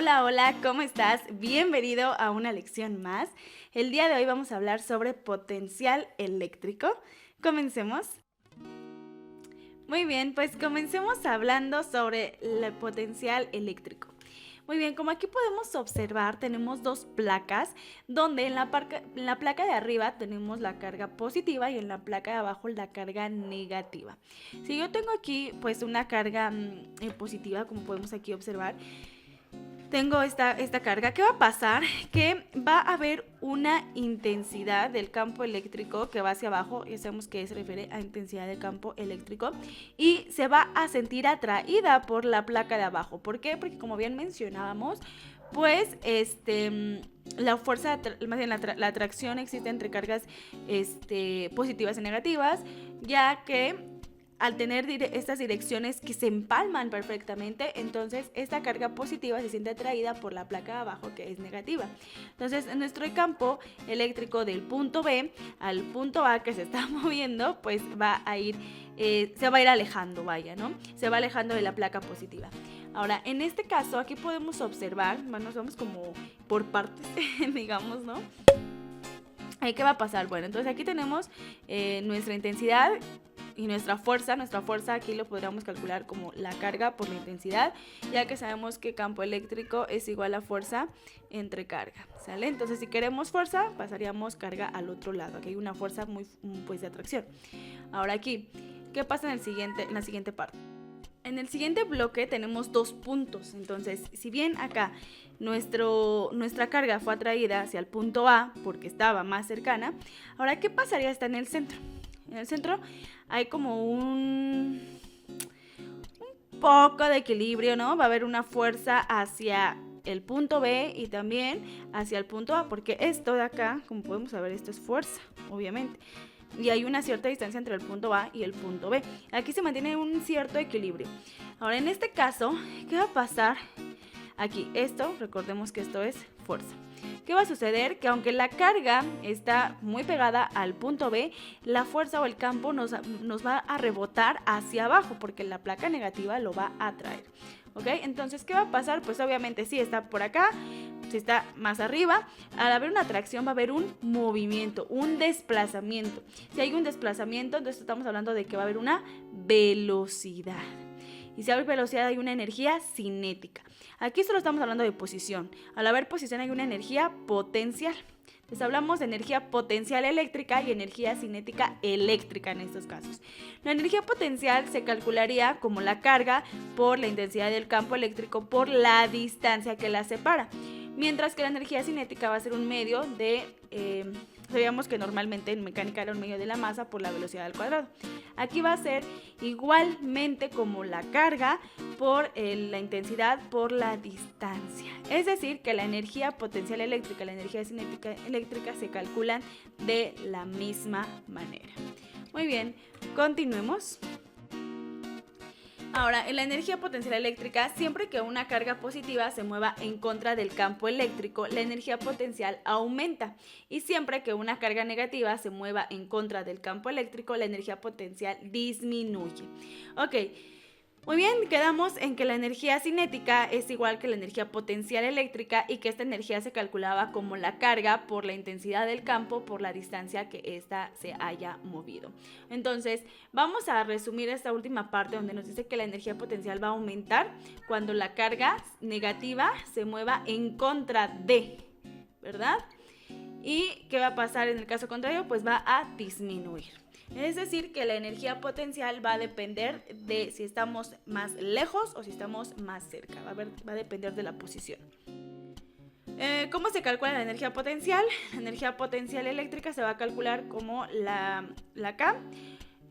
Hola, hola, ¿cómo estás? Bienvenido a una lección más. El día de hoy vamos a hablar sobre potencial eléctrico. Comencemos. Muy bien, pues comencemos hablando sobre el potencial eléctrico. Muy bien, como aquí podemos observar, tenemos dos placas, donde en la placa de arriba tenemos la carga positiva y en la placa de abajo la carga negativa. Si yo tengo aquí pues una carga positiva, como podemos aquí observar, tengo esta carga. ¿Qué va a pasar? Que va a haber una intensidad del campo eléctrico que va hacia abajo, ya sabemos que se refiere a intensidad del campo eléctrico, y se va a sentir atraída por la placa de abajo. ¿Por qué? Porque como bien mencionábamos, pues la fuerza, más bien la atracción existe entre cargas positivas y negativas, ya que al tener estas direcciones que se empalman perfectamente, entonces esta carga positiva se siente atraída por la placa de abajo, que es negativa. Entonces en nuestro campo eléctrico del punto B al punto A que se está moviendo, pues va a ir, se va a ir alejando, vaya, ¿no? Se va alejando de la placa positiva. Ahora, en este caso, aquí podemos observar, nos vamos como por partes, digamos, ¿no? ¿Qué va a pasar? Bueno, entonces aquí tenemos nuestra intensidad y nuestra fuerza aquí lo podríamos calcular como la carga por la intensidad, ya que sabemos que campo eléctrico es igual a fuerza entre carga, ¿sale? Entonces si queremos fuerza, pasaríamos carga al otro lado. Aquí hay una fuerza muy pues de atracción. Ahora aquí, ¿qué pasa en la siguiente parte? En el siguiente bloque tenemos dos puntos. Entonces, si bien acá nuestra carga fue atraída hacia el punto A porque estaba más cercana, ahora ¿qué pasaría? Está en el centro. En el centro hay como un poco de equilibrio, ¿no? Va a haber una fuerza hacia el punto B y también hacia el punto A, porque esto de acá, como podemos saber, esto es fuerza, obviamente. Y hay una cierta distancia entre el punto A y el punto B. Aquí se mantiene un cierto equilibrio. Ahora, en este caso, ¿qué va a pasar? Aquí, recordemos que esto es fuerza. ¿Qué va a suceder? Que aunque la carga está muy pegada al punto B, la fuerza o el campo nos va a rebotar hacia abajo porque la placa negativa lo va a atraer. ¿Ok? Entonces, ¿qué va a pasar? Pues obviamente si está por acá, si está más arriba, al haber una atracción va a haber un movimiento, un desplazamiento. Si hay un desplazamiento, entonces estamos hablando de que va a haber una velocidad. Y si hay velocidad hay una energía cinética. Aquí solo estamos hablando de posición. Al haber posición hay una energía potencial. Les hablamos de energía potencial eléctrica y energía cinética eléctrica en estos casos. La energía potencial se calcularía como la carga por la intensidad del campo eléctrico por la distancia que la separa. Mientras que la energía cinética va a ser un medio de... sabíamos que normalmente en mecánica era un medio de la masa por la velocidad al cuadrado. Aquí va a ser igualmente como la carga por la intensidad por la distancia. Es decir, que la energía potencial eléctrica y la energía cinética eléctrica se calculan de la misma manera. Muy bien, continuemos. Ahora, en la energía potencial eléctrica, siempre que una carga positiva se mueva en contra del campo eléctrico, la energía potencial aumenta. Y siempre que una carga negativa se mueva en contra del campo eléctrico, la energía potencial disminuye. Ok. Muy bien, quedamos en que la energía cinética es igual que la energía potencial eléctrica y que esta energía se calculaba como la carga por la intensidad del campo por la distancia que ésta se haya movido. Entonces, vamos a resumir esta última parte donde nos dice que la energía potencial va a aumentar cuando la carga negativa se mueva en contra de, ¿verdad? ¿Y qué va a pasar en el caso contrario? Pues va a disminuir. Es decir, que la energía potencial va a depender de si estamos más lejos o si estamos más cerca. Va a depender de la posición. ¿Cómo se calcula la energía potencial? La energía potencial eléctrica se va a calcular como la K,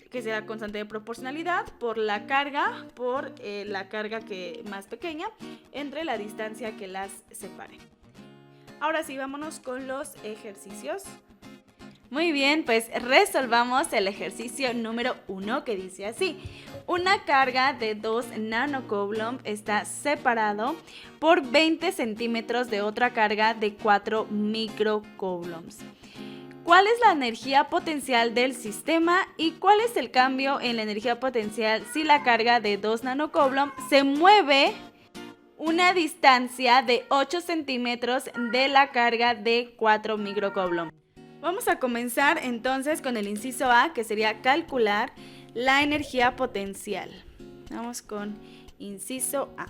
que será constante de proporcionalidad, por la carga que más pequeña, entre la distancia que las separe. Ahora sí, vámonos con los ejercicios. Muy bien, pues resolvamos el ejercicio número 1 que dice así. Una carga de 2 nanocoulomb está separado por 20 centímetros de otra carga de 4 microcoulombs. ¿Cuál es la energía potencial del sistema y cuál es el cambio en la energía potencial si la carga de 2 nanocoulomb se mueve una distancia de 8 centímetros de la carga de 4 microcoulomb. Vamos a comenzar entonces con el inciso A, que sería calcular la energía potencial. Vamos con inciso A.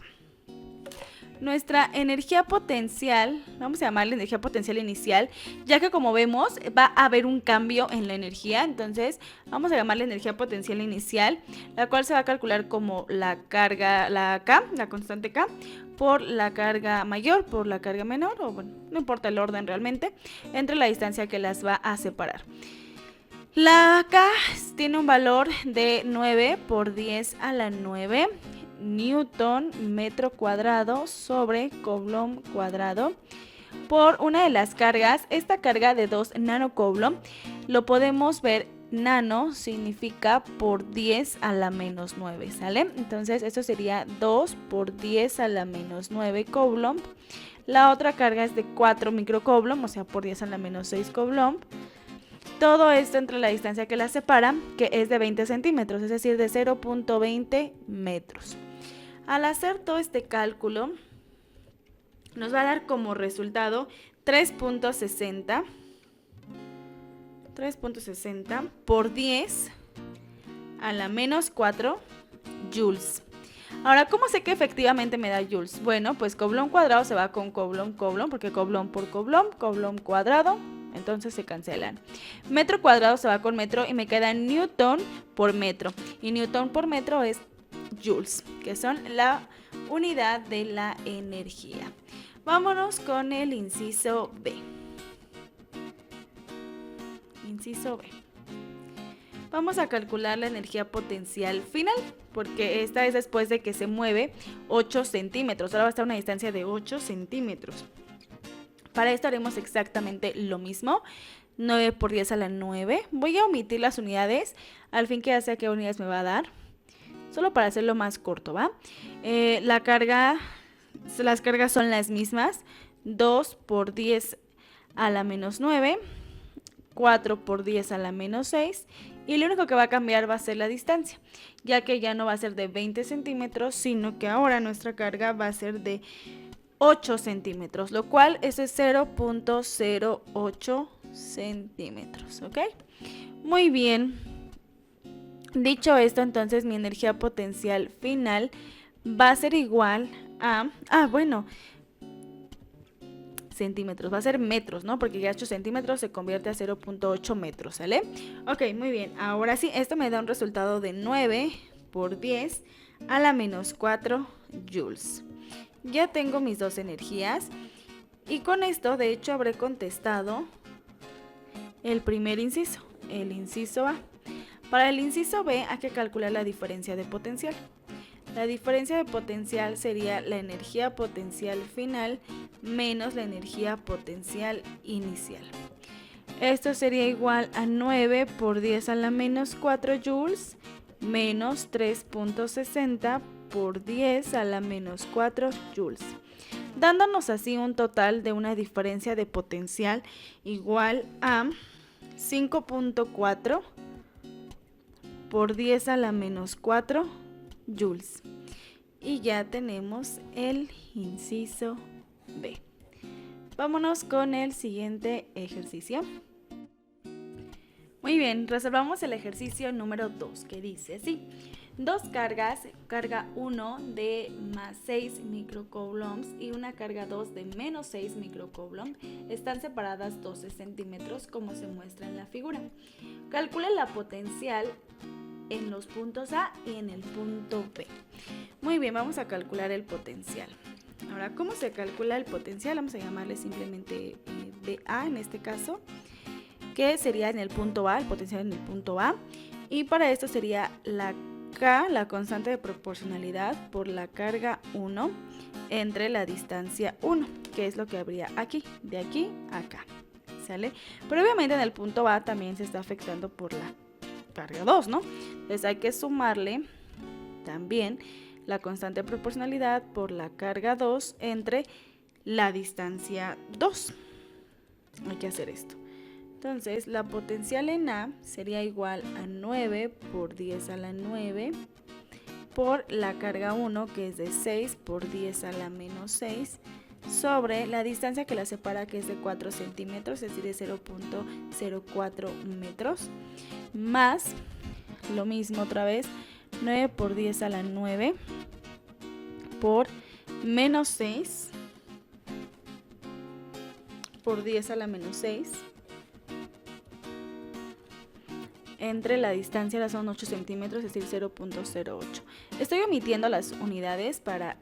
Nuestra energía potencial, vamos a llamarle energía potencial inicial, ya que como vemos va a haber un cambio en la energía, entonces vamos a llamarle energía potencial inicial, la cual se va a calcular como la carga, la K, la constante K, por la carga mayor, por la carga menor, o bueno, no importa el orden realmente, entre la distancia que las va a separar. La K tiene un valor de 9 por 10 a la 9 Newton metro cuadrado sobre coulomb cuadrado por una de las cargas. Esta carga de 2 nanocoulomb lo podemos ver, nano significa por 10 a la menos 9, ¿sale? Entonces esto sería 2 por 10 a la menos 9 coulomb. La otra carga es de 4 microcoulomb, o sea por 10 a la menos 6 coulomb. Todo esto entre la distancia que la separa, que es de 20 centímetros, es decir, de 0.20 metros. Al hacer todo este cálculo, nos va a dar como resultado 3.60 por 10 a la menos 4 joules. Ahora, ¿cómo sé que efectivamente me da joules? Bueno, pues coulomb cuadrado se va con coulomb, porque coulomb por coulomb cuadrado, entonces se cancelan. Metro cuadrado se va con metro y me queda newton por metro. Y newton por metro es joules, que son la unidad de la energía. Vámonos con el inciso B. Inciso B. Vamos a calcular la energía potencial final, porque esta es después de que se mueve 8 centímetros. Ahora va a estar a una distancia de 8 centímetros. Para esto haremos exactamente lo mismo. 9 por 10 a la 9. Voy a omitir las unidades, al fin que ya sé qué unidades me va a dar. Solo para hacerlo más corto, ¿va? Las cargas son las mismas. 2 por 10 a la menos 9. 4 por 10 a la menos 6. Y lo único que va a cambiar va a ser la distancia, ya que ya no va a ser de 20 centímetros, sino que ahora nuestra carga va a ser de 8 centímetros, lo cual es 0.08 centímetros, ¿ok? Muy bien. Dicho esto, entonces mi energía potencial final va a ser igual a... centímetros, va a ser metros, ¿no? Porque ya 8 centímetros se convierte a 0.8 metros, ¿sale? Ok, muy bien. Ahora sí, esto me da un resultado de 9 por 10 a la menos 4 joules. Ya tengo mis dos energías y con esto, de hecho, habré contestado el primer inciso, el inciso A. Para el inciso B hay que calcular la diferencia de potencial. La diferencia de potencial sería la energía potencial final menos la energía potencial inicial. Esto sería igual a 9 por 10 a la menos 4 joules menos 3.60 por 10 a la menos 4 joules, dándonos así un total de una diferencia de potencial igual a 5.4 por 10 a la menos 4 joules. Y ya tenemos el inciso B. Vámonos con el siguiente ejercicio. Muy bien, resolvamos el ejercicio número 2, que dice así. Dos cargas, carga 1 de más 6 microcoulombs y una carga 2 de menos 6 microcoulombs están separadas 12 centímetros como se muestra en la figura. Calcule la potencial en los puntos A y en el punto B. Muy bien, vamos a calcular el potencial. Ahora, ¿cómo se calcula el potencial? Vamos a llamarle simplemente BA en este caso, que sería en el punto A, el potencial en el punto A. Y para esto sería la K, la constante de proporcionalidad, por la carga 1 entre la distancia 1, que es lo que habría aquí, de aquí a acá, ¿sale? Pero obviamente en el punto A también se está afectando por la carga 2, ¿no? Entonces hay que sumarle también la constante de proporcionalidad por la carga 2 entre la distancia 2. Hay que hacer esto. Entonces, la potencial en A sería igual a 9 por 10 a la 9 por la carga 1, que es de 6 por 10 a la menos 6, sobre la distancia que la separa, que es de 4 centímetros, es decir, de 0.04 metros, más lo mismo otra vez, 9 por 10 a la 9 por menos 6 por 10 a la menos 6, entre la distancia son 8 centímetros, es decir, 0.08. Estoy omitiendo las unidades para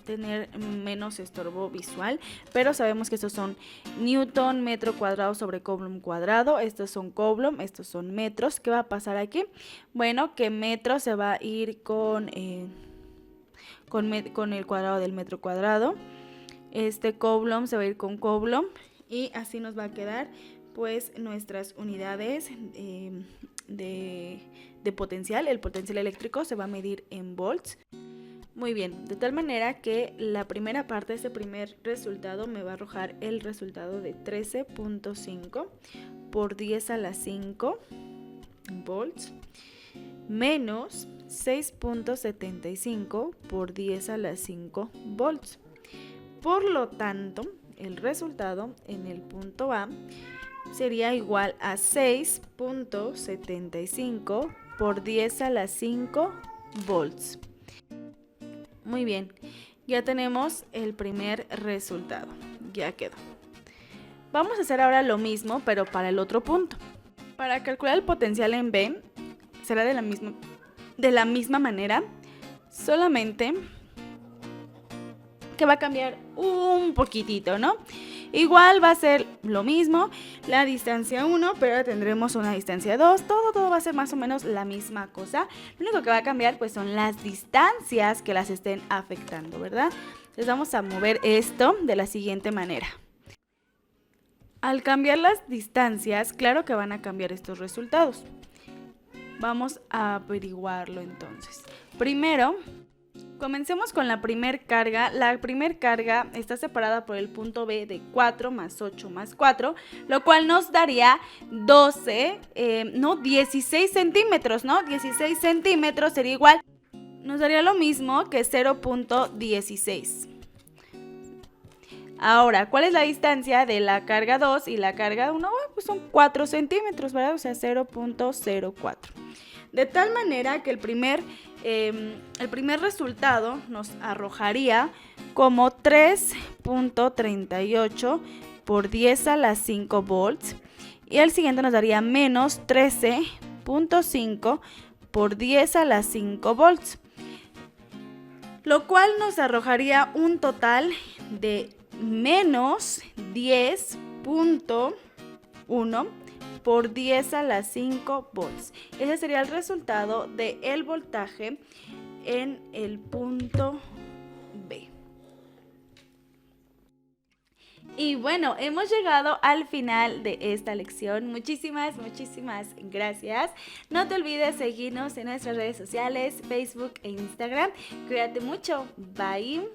tener menos estorbo visual, pero sabemos que estos son newton metro cuadrado sobre coulomb cuadrado. Estos son coulomb, estos son metros. ¿Qué va a pasar aquí? Bueno, que metro se va a ir con el cuadrado del metro cuadrado. Coulomb se va a ir con coulomb y así nos va a quedar pues nuestras unidades de potencial. El potencial eléctrico se va a medir en volts. Muy bien, de tal manera que la primera parte de este primer resultado me va a arrojar el resultado de 13.5 por 10 a la 5 volts menos 6.75 por 10 a la 5 volts. Por lo tanto, el resultado en el punto A sería igual a 6.75 por 10 a la 5 volts. Muy bien, ya tenemos el primer resultado, ya quedó. Vamos a hacer ahora lo mismo, pero para el otro punto. Para calcular el potencial en B, será de la misma manera, solamente que va a cambiar un poquitito, ¿no? Igual va a ser lo mismo, la distancia 1, pero ahora tendremos una distancia 2, todo va a ser más o menos la misma cosa. Lo único que va a cambiar pues son las distancias que las estén afectando, ¿verdad? Entonces vamos a mover esto de la siguiente manera. Al cambiar las distancias, claro que van a cambiar estos resultados. Vamos a averiguarlo entonces. Primero, comencemos con la primer carga. La primer carga está separada por el punto B de 4 más 8 más 4, lo cual nos daría 16 centímetros, ¿no? 16 centímetros sería igual, nos daría lo mismo que 0.16. Ahora, ¿cuál es la distancia de la carga 2 y la carga 1? Bueno, pues son 4 centímetros, ¿verdad? O sea, 0.04. De tal manera que el primer resultado nos arrojaría como 3.38 por 10 a la 5 volts. Y el siguiente nos daría menos 13.5 por 10 a la 5 volts. Lo cual nos arrojaría un total de menos 10.1 por 10 a la 5 volts. Ese sería el resultado del voltaje en el punto B. Y bueno, hemos llegado al final de esta lección. Muchísimas gracias. No te olvides seguirnos en nuestras redes sociales, Facebook e Instagram. Cuídate mucho. Bye.